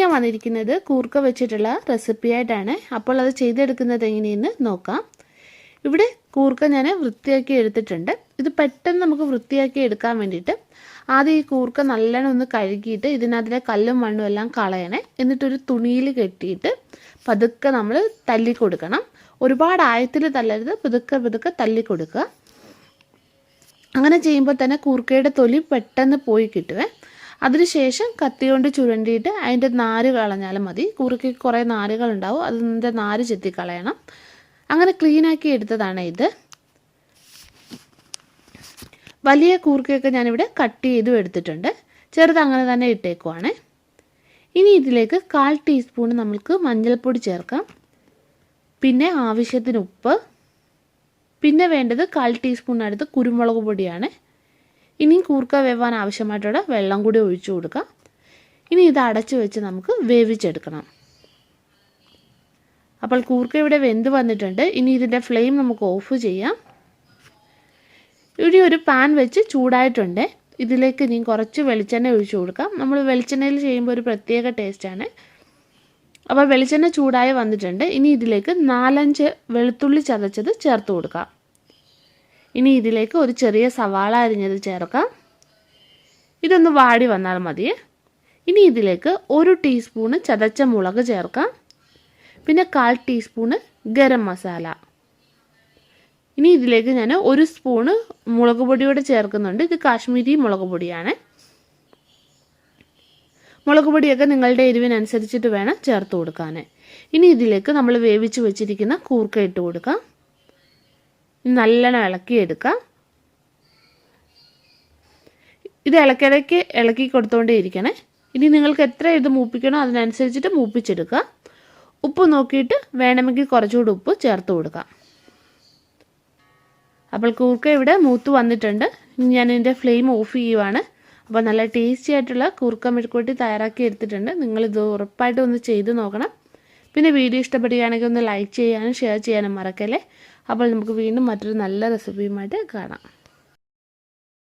ഞാൻ വന്നിരിക്കുന്നത് കൂർക്ക വെച്ചിട്ടുള്ള റെസിപ്പി ആയിട്ടാണ്. അപ്പോൾ അത് ചെയ്തെടുക്കുന്നത് എങ്ങനെയെന്ന് നോക്കാം. ഇവിടെ കൂർക്ക ഞാൻ വൃത്തിയാക്കി എടുത്തിട്ടുണ്ട്. ഇത് പെട്ടെന്ന് നമുക്ക് വൃത്തിയാക്കി എടുക്കാൻ വേണ്ടിയിട്ട് ആദ്യം ഈ കൂർക്ക നല്ലോണം ഒന്ന് കഴുകിയിട്ട് ഇതിനകത്തിലെ കല്ലും മണ്ണും എല്ലാം കളയണേ. എന്നിട്ടൊരു തുണിയിൽ കെട്ടിയിട്ട് പതുക്കെ നമ്മൾ തല്ലി കൊടുക്കണം. ഒരുപാട് ആഴത്തിൽ തല്ലരുത്, പതുക്കെ പതുക്കെ തല്ലി കൊടുക്കുക. അങ്ങനെ ചെയ്യുമ്പോൾ തന്നെ കൂർക്കയുടെ തൊലി പെട്ടെന്ന് പോയി കിട്ടുവേ. അതിനുശേഷം കത്തി കൊണ്ട് ചുരണ്ടിയിട്ട് അതിൻ്റെ നാര് കളഞ്ഞാലും മതി. കൂർക്കയ്ക്ക് കുറേ നാരുകളുണ്ടാവും, അതിൻ്റെ നാര് ചെത്തി കളയണം. അങ്ങനെ ക്ലീനാക്കി എടുത്തതാണ് ഇത്. വലിയ കൂർക്കയൊക്കെ ഞാനിവിടെ കട്ട് ചെയ്തും എടുത്തിട്ടുണ്ട്. ചെറുത് അങ്ങനെ തന്നെ ഇട്ടേക്കുവാണ്. ഇനി ഇതിലേക്ക് 1/4 ടീസ്പൂൺ നമുക്ക് മഞ്ഞൾപ്പൊടി ചേർക്കാം. പിന്നെ ആവശ്യത്തിന് ഉപ്പ്. പിന്നെ വേണ്ടത് 1/4 ടീസ്പൂൺ അടുത്ത് കുരുമുളക് പൊടിയാണ്. ഇനിയും കൂർക്ക വേവാൻ ആവശ്യമായിട്ടുള്ള വെള്ളം കൂടി ഒഴിച്ചു കൊടുക്കാം. ഇനി ഇത് അടച്ചു വെച്ച് നമുക്ക് വേവിച്ചെടുക്കണം. അപ്പോൾ കൂർക്ക ഇവിടെ വെന്ത് വന്നിട്ടുണ്ട്. ഇനി ഇതിൻ്റെ ഫ്ലെയിം നമുക്ക് ഓഫ് ചെയ്യാം. ഇവിടെ ഒരു പാൻ വെച്ച് ചൂടായിട്ടുണ്ട്. ഇതിലേക്ക് ഇനി കുറച്ച് വെളിച്ചെണ്ണ ഒഴിച്ചു കൊടുക്കാം. നമ്മൾ വെളിച്ചെണ്ണയിൽ ചെയ്യുമ്പോൾ ഒരു പ്രത്യേക ടേസ്റ്റാണ്. അപ്പോൾ വെളിച്ചെണ്ണ ചൂടായി വന്നിട്ടുണ്ട്. ഇനി ഇതിലേക്ക് 4-5 വെളുത്തുള്ളി ചതച്ചത് ചേർത്ത് കൊടുക്കാം. ഇനി ഇതിലേക്ക് ഒരു ചെറിയ സവാള അരിഞ്ഞത് ചേർക്കാം. ഇതൊന്ന് വാടി വന്നാൽ മതിയേ. ഇനി ഇതിലേക്ക് 1 ടീസ്പൂണ് ചതച്ച മുളക് ചേർക്കാം. പിന്നെ 1/4 ടീസ്പൂണ് ഗരം മസാല. ഇനി ഇതിലേക്ക് ഞാൻ 1 സ്പൂണ് മുളക് പൊടിയോടെ ചേർക്കുന്നുണ്ട്. ഇത് കാശ്മീരി മുളക് പൊടിയാണ്. മുളക് പൊടിയൊക്കെ നിങ്ങളുടെ എരിവിനനുസരിച്ചിട്ട് വേണം ചേർത്ത് കൊടുക്കാൻ. ഇനി ഇതിലേക്ക് നമ്മൾ വേവിച്ച് വെച്ചിരിക്കുന്ന കൂർക്ക ഇട്ട് കൊടുക്കാം. നല്ലോണം ഇളക്കിയെടുക്കാം. ഇത് ഇളക്കിടയ്ക്ക് ഇളക്കി കൊടുത്തുകൊണ്ടേ ഇരിക്കണേ. ഇനി നിങ്ങൾക്ക് എത്ര ഇത് മൂപ്പിക്കണോ അതിനനുസരിച്ചിട്ട് മൂപ്പിച്ചെടുക്കുക. ഉപ്പ് നോക്കിയിട്ട് വേണമെങ്കിൽ കുറച്ചുകൂടി ഉപ്പ് ചേർത്ത് കൊടുക്കാം. അപ്പോൾ കൂർക്ക ഇവിടെ മൂത്ത് വന്നിട്ടുണ്ട്. ഞാൻ ഇതിൻ്റെ ഫ്ലെയിം ഓഫ് ചെയ്യുവാണ്. അപ്പോൾ നല്ല ടേസ്റ്റി ആയിട്ടുള്ള കൂർക്ക മെഴുക്കുവരട്ടി തയ്യാറാക്കി എടുത്തിട്ടുണ്ട്. നിങ്ങളിത് ഉറപ്പായിട്ടും ഒന്ന് ചെയ്ത് നോക്കണം. പിന്നെ വീഡിയോ ഇഷ്ടപ്പെടുകയാണെങ്കിൽ ഒന്ന് ലൈക്ക് ചെയ്യാനും ഷെയർ ചെയ്യാനും മറക്കല്ലേ. അപ്പോൾ നമുക്ക് വീണ്ടും മറ്റൊരു നല്ല റെസിപ്പിയുമായിട്ട് കാണാം.